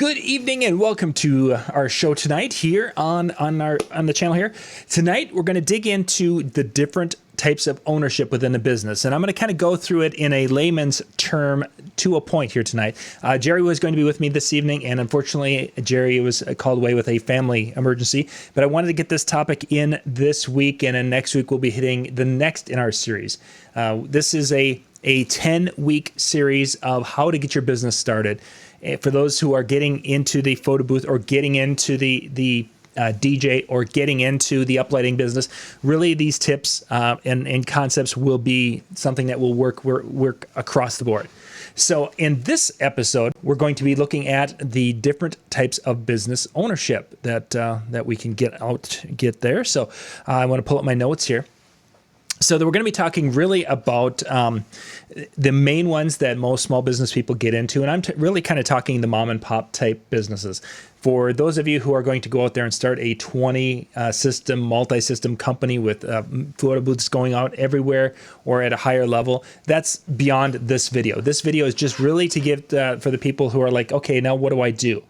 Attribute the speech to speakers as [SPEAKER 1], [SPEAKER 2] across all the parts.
[SPEAKER 1] Good evening and welcome to our show tonight here on the channel here. Tonight we're going to dig into the different types of ownership within the business, and I'm going to kind of go through it in a layman's term to a point here tonight. Jerry was going to be with me this evening, and unfortunately Jerry was called away with a family emergency, but I wanted to get this topic in this week, and then next week we'll be hitting the next in our series. This is a 10-week series of how to get your business started. For those who are getting into the photo booth or getting into the DJ or getting into the uplighting business, really these tips and concepts will be something that will work across the board. So in this episode, we're going to be looking at the different types of business ownership that we can get there. So I want to pull up my notes here. So we're going to be talking really about the main ones that most small business people get into, and I'm really kind of talking the mom and pop type businesses. For those of you who are going to go out there and start a 20-system, multi-system company with photo booths going out everywhere or at a higher level, that's beyond this video. This video is just really to give for the people who are like, okay, now what do I do?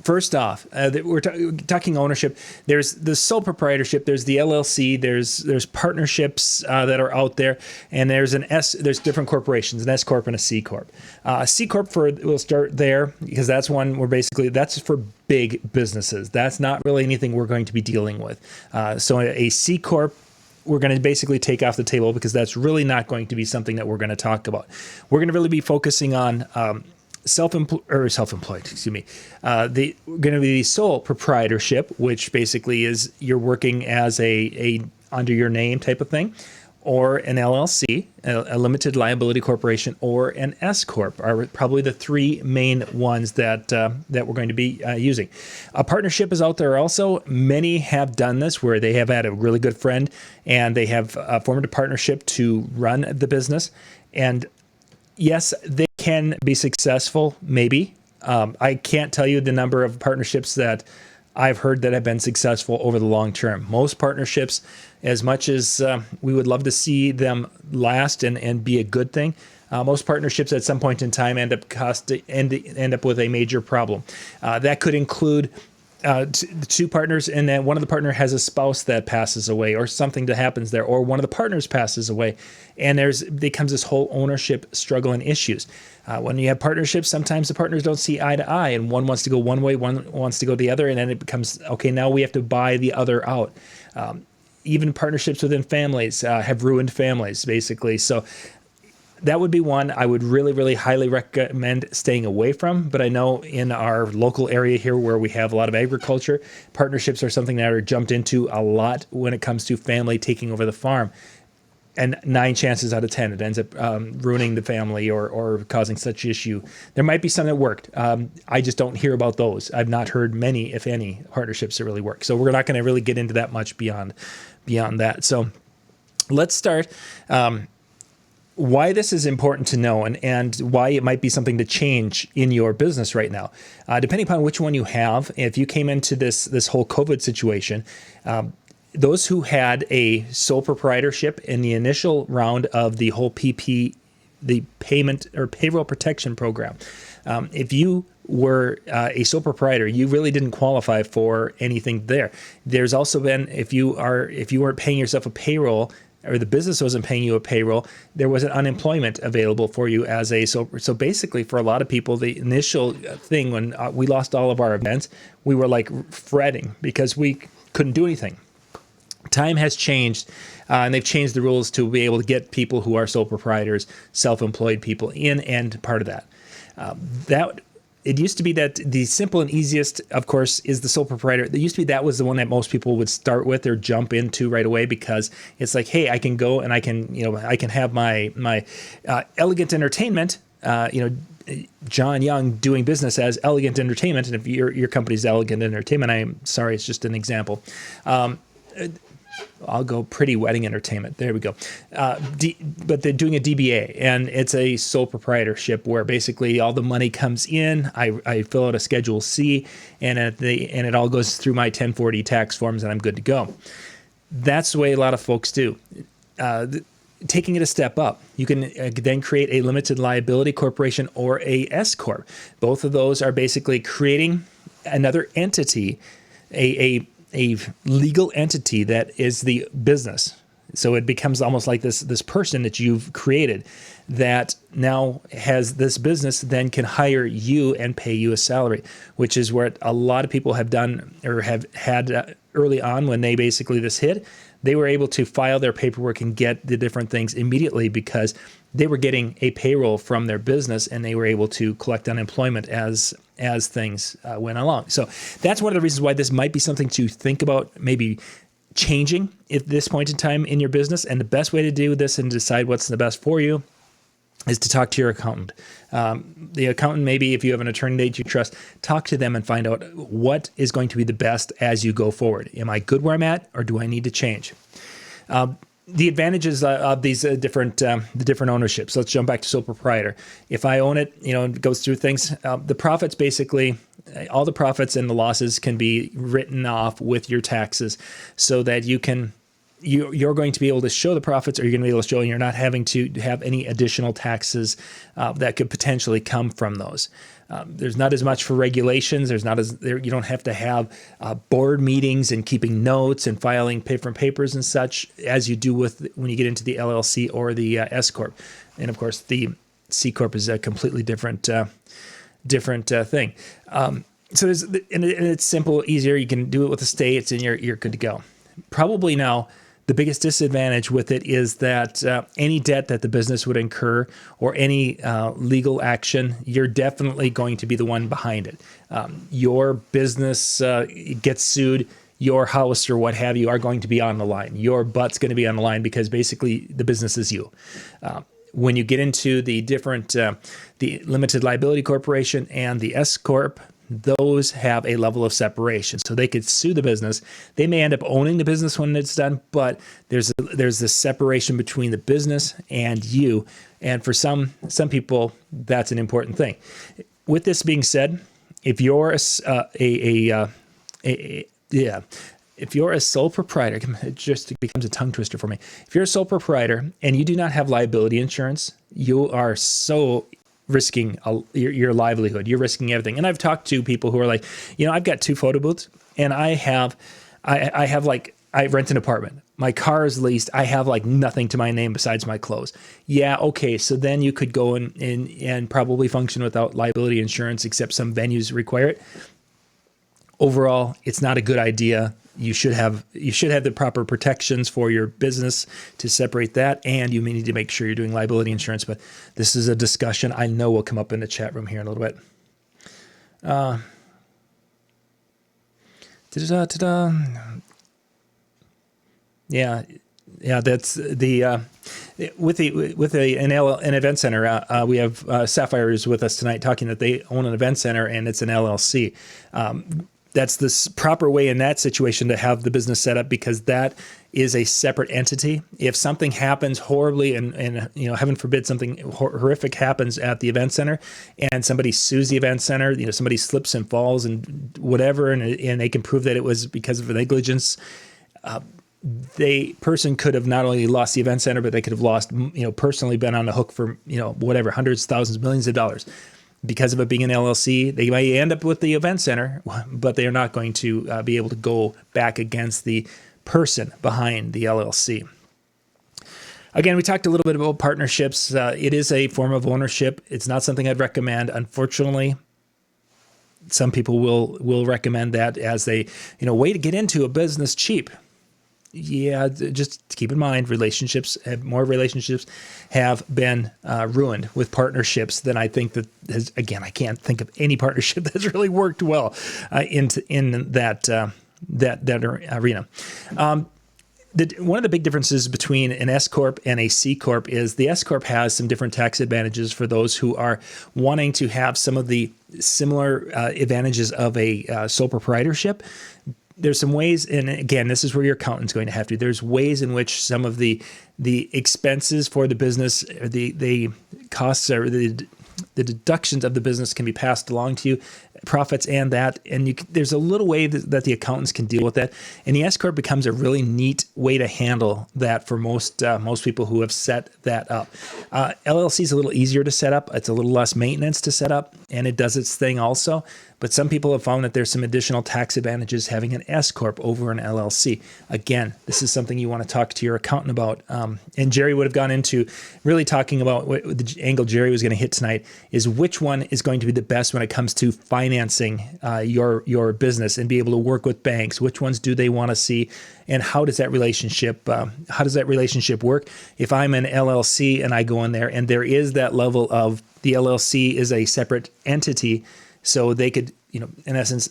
[SPEAKER 1] First off, we're talking ownership. There's the sole proprietorship. There's the LLC. There's partnerships that are out there, and there's different corporations, an S Corp and a C Corp. A C Corp we'll start there because that's one where basically that's for big businesses. That's not really anything we're going to be dealing with. So a C Corp, we're going to basically take off the table because that's really not going to be something that we're going to talk about. We're going to really be focusing on self-employed, excuse me. Going to be the sole proprietorship, which basically is you're working as a under your name type of thing, or an LLC, a limited liability corporation, or an S Corp are probably the three main ones that we're going to be using. A partnership is out there also. Many have done this where they have had a really good friend and they have formed a partnership to run the business. And yes, they can be successful, maybe. I can't tell you the number of partnerships that I've heard that have been successful over the long term. Most partnerships, as much as we would love to see them last and be a good thing, most partnerships at some point in time end up with a major problem. That could include two partners, and then one of the partner has a spouse that passes away, or something that happens there, or one of the partners passes away, and becomes this whole ownership struggle and issues. When you have partnerships, sometimes the partners don't see eye to eye, and one wants to go one way, one wants to go the other, and then it becomes, okay, now we have to buy the other out. Even partnerships within families have ruined families, basically. So that would be one I would really, really highly recommend staying away from. But I know in our local area here where we have a lot of agriculture, partnerships are something that are jumped into a lot when it comes to family taking over the farm. And 9 chances out of 10, it ends up ruining the family or causing such issue. There might be some that worked. I just don't hear about those. I've not heard many, if any, partnerships that really work. So we're not going to really get into that much beyond that. So let's start. Why this is important to know and why it might be something to change in your business right now. Depending upon which one you have, if you came into this whole COVID situation, those who had a sole proprietorship in the initial round of the whole the payment or payroll protection program, if you were a sole proprietor, you really didn't qualify for anything there. There's also been, if you weren't paying yourself a payroll, or the business wasn't paying you a payroll, there was an unemployment available for you as so basically for a lot of people, the initial thing when we lost all of our events, we were like fretting because we couldn't do anything. Time has changed, and they've changed the rules to be able to get people who are sole proprietors, self-employed people in, and part of that. It used to be that the simple and easiest, of course, is the sole proprietor. It used to be that was the one that most people would start with or jump into right away because it's like, hey, I can go and I can have my elegant entertainment. John Young doing business as Elegant Entertainment, and if your company's Elegant Entertainment, I'm sorry, it's just an example. I'll go Pretty Wedding Entertainment. There we go. But they're doing a DBA, and it's a sole proprietorship where basically all the money comes in. I fill out a Schedule C, and it all goes through my 1040 tax forms, and I'm good to go. That's the way a lot of folks do. taking it a step up, you can then create a limited liability corporation or a S corp. Both of those are basically creating another entity, a legal entity that is the business. So it becomes almost like this person that you've created that now has this business, then can hire you and pay you a salary, which is what a lot of people have done or have had early on when they basically this hit. They were able to file their paperwork and get the different things immediately because they were getting a payroll from their business and they were able to collect unemployment as things went along. So that's one of the reasons why this might be something to think about maybe changing at this point in time in your business. And the best way to do this and decide what's the best for you is to talk to your accountant. The accountant, maybe if you have an attorney that you trust, talk to them and find out what is going to be the best as you go forward. Am I good where I'm at, or do I need to change? The advantages of these different ownerships. Let's jump back to sole proprietor. If I own it, it goes through things. The profits basically, all the profits and the losses can be written off with your taxes, so that you're going to be able to show the profits, or you're going to be able to show, and you're not having to have any additional taxes that could potentially come from those. There's not as much for regulations. You don't have to have board meetings and keeping notes and filing different papers and such as you do when you get into the LLC or the S corp. And of course, the C corp is a completely different thing. So it's simple, easier. You can do it with the states, and you're good to go. Probably now, the biggest disadvantage with it is that any debt that the business would incur or any legal action, you're definitely going to be the one behind it. Your business gets sued, your house or what have you are going to be on the line. Your butt's going to be on the line because basically the business is you. When you get into the different, the limited liability corporation and the S corp, those have a level of separation. So they could sue the business. They may end up owning the business when it's done, but there's this separation between the business and you. And for some people, that's an important thing. With this being said, if you're if you're a sole proprietor, it just becomes a tongue twister for me. If you're a sole proprietor and you do not have liability insurance, you are so risking your livelihood. You're risking everything. And I've talked to people who are like, I've got 2 photo booths, and I rent an apartment. My car is leased. I have like nothing to my name besides my clothes. Yeah, okay. So then you could go and probably function without liability insurance, except some venues require it. Overall, it's not a good idea. You should have the proper protections for your business to separate that, and you may need to make sure you're doing liability insurance. But this is a discussion I know will come up in the chat room here in a little bit. Yeah, that's the with an event center. We have Sapphire is with us tonight, talking that they own an event center and it's an LLC. That's the proper way in that situation to have the business set up, because that is a separate entity. If something happens horribly and heaven forbid something horrific happens at the event center and somebody sues the event center, somebody slips and falls and whatever, and they can prove that it was because of negligence, person could have not only lost the event center, but they could have lost, personally been on the hook for, whatever, hundreds, thousands, millions of dollars. Because of it being an LLC, they may end up with the event center, but they are not going to be able to go back against the person behind the LLC. Again, we talked a little bit about partnerships. It is a form of ownership. It's not something I'd recommend. Unfortunately, some people will recommend that as a way to get into a business cheap. Yeah, just keep in mind, more relationships have been ruined with partnerships than I think that has. Again, I can't think of any partnership that's really worked well in that arena. One of the big differences between an S corp and a C corp is the S corp has some different tax advantages for those who are wanting to have some of the similar advantages of a sole proprietorship. There's some ways, and again, this is where your accountant's going to have to. There's ways in which some of the expenses for the business, the costs, or the the deductions of the business can be passed along to you, profits and that. And there's a little way that the accountants can deal with that. And the S Corp becomes a really neat way to handle that for most people who have set that up. LLC is a little easier to set up. It's a little less maintenance to set up, and it does its thing also. But some people have found that there's some additional tax advantages having an S Corp over an LLC. Again, this is something you want to talk to your accountant about. And Jerry would have gone into really talking about what the angle Jerry was going to hit tonight is which one is going to be the best when it comes to financing your business and be able to work with banks. Which ones do they want to see, and how does that relationship work? If I'm an LLC and I go in there, and there is that level of the LLC is a separate entity. So they could, in essence,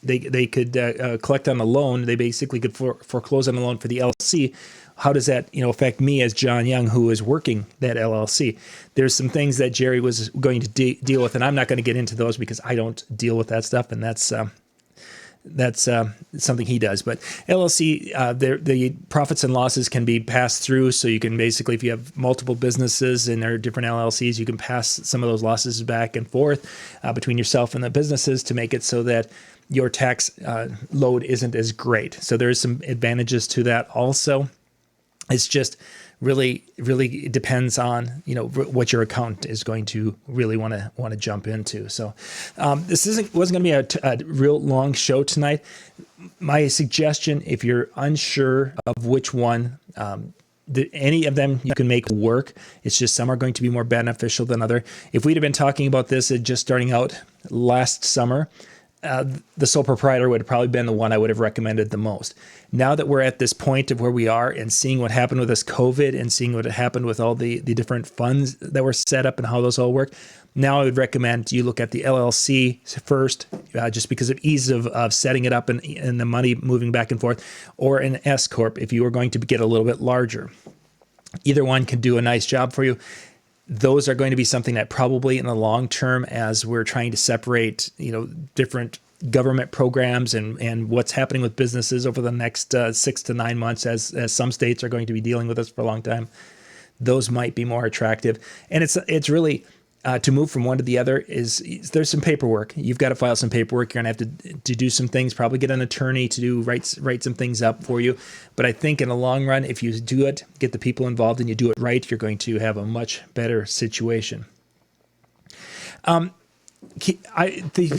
[SPEAKER 1] they could collect on a loan. They basically could foreclose on a loan for the LLC. How does that, affect me as John Young, who is working that LLC? There's some things that Jerry was going to deal with, and I'm not going to get into those because I don't deal with that stuff, and that's something he does. But LLC, the profits and losses can be passed through. So you can basically, if you have multiple businesses and there are different LLCs, you can pass some of those losses back and forth between yourself and the businesses to make it so that your tax load isn't as great. So there is some advantages to that also. It's just really depends on what your accountant is going to really want to jump into. So this wasn't going to be a real long show tonight. My suggestion, if you're unsure of which one, any of them you can make work. It's just some are going to be more beneficial than other. If we'd have been talking about this just starting out last summer, the sole proprietor would have probably been the one I would have recommended the most. Now that we're at this point of where we are and seeing what happened with this COVID and seeing what happened with all the different funds that were set up and how those all work, now I would recommend you look at the LLC first, just because of ease of setting it up and the money moving back and forth, or an S Corp if you are going to get a little bit larger. Either one can do a nice job for you. Those are going to be something that probably in the long term, as we're trying to separate, different government programs and what's happening with businesses over the next 6 to 9 months, as some states are going to be dealing with this for a long time, those might be more attractive. And it's really to move from one to the other there's some paperwork. You've got to file some paperwork. You're going to have to do some things, probably get an attorney to write some things up for you. But I think in the long run, if you do it, get the people involved and you do it right, you're going to have a much better situation. The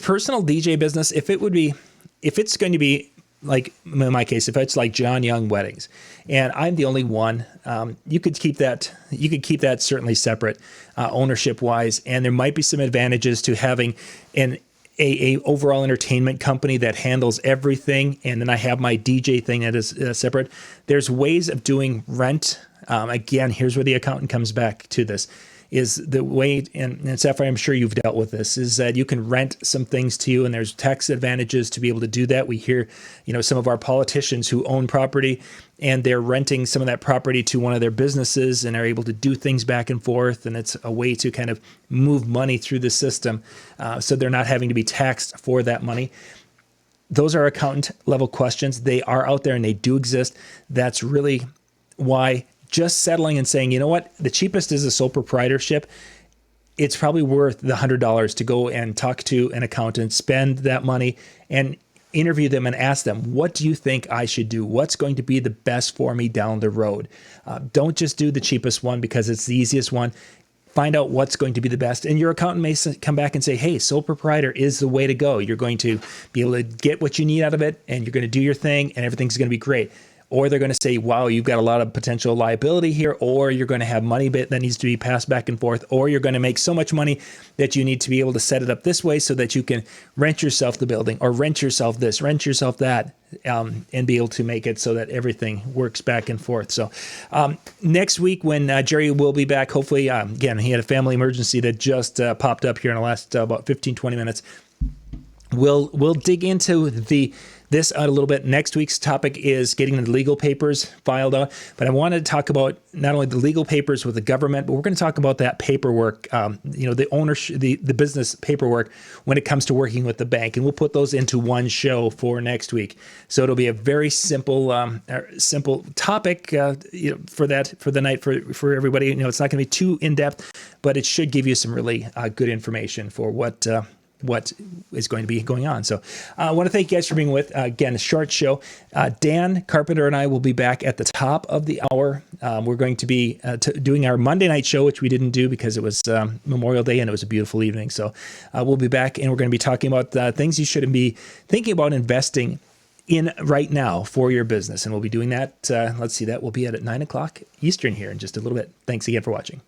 [SPEAKER 1] personal DJ business, if it's going to be like in my case, if it's like John Young Weddings and I'm the only one, you could keep that certainly separate ownership wise. And there might be some advantages to having a overall entertainment company that handles everything. And then I have my DJ thing that is separate. There's ways of doing rent. Again, here's where the accountant comes back to this. Is the way, and Sapphire, I'm sure you've dealt with this, is that you can rent some things to you, and there's tax advantages to be able to do that. We hear, some of our politicians who own property, and they're renting some of that property to one of their businesses, and are able to do things back and forth, and it's a way to kind of move money through the system, so they're not having to be taxed for that money. Those are accountant level questions. They are out there, and they do exist. That's really why just settling and saying, you know what, the cheapest is a sole proprietorship. It's probably worth the $100 to go and talk to an accountant, spend that money and interview them and ask them, what do you think I should do? What's going to be the best for me down the road? Don't just do the cheapest one because it's the easiest one. Find out what's going to be the best. And your accountant may come back and say, hey, sole proprietor is the way to go. You're going to be able to get what you need out of it, and you're going to do your thing, and everything's going to be great. Or they're going to say, wow, you've got a lot of potential liability here, or you're going to have money that needs to be passed back and forth, or you're going to make so much money that you need to be able to set it up this way so that you can rent yourself the building, or rent yourself this, rent yourself that, and be able to make it so that everything works back and forth. So next week when Jerry will be back, hopefully, again, he had a family emergency that just popped up here in the last about 15, 20 minutes. We'll dig into this out a little bit. Next week's topic is getting the legal papers filed out. But I wanted to talk about not only the legal papers with the government, but we're going to talk about that paperwork, the ownership, the business paperwork when it comes to working with the bank. And we'll put those into one show for next week. So it'll be a very simple topic for the night for everybody. It's not going to be too in depth, but it should give you some really good information for what is going to be going on. So I want to thank you guys for being with. Again, a short show. Dan Carpenter and I will be back at the top of the hour. We're going to be doing our Monday night show, which we didn't do because it was Memorial Day and it was a beautiful evening. So we'll be back and we're going to be talking about things you should be thinking about investing in right now for your business. And we'll be doing that. Let's see, that will be at 9 o'clock Eastern here in just a little bit. Thanks again for watching.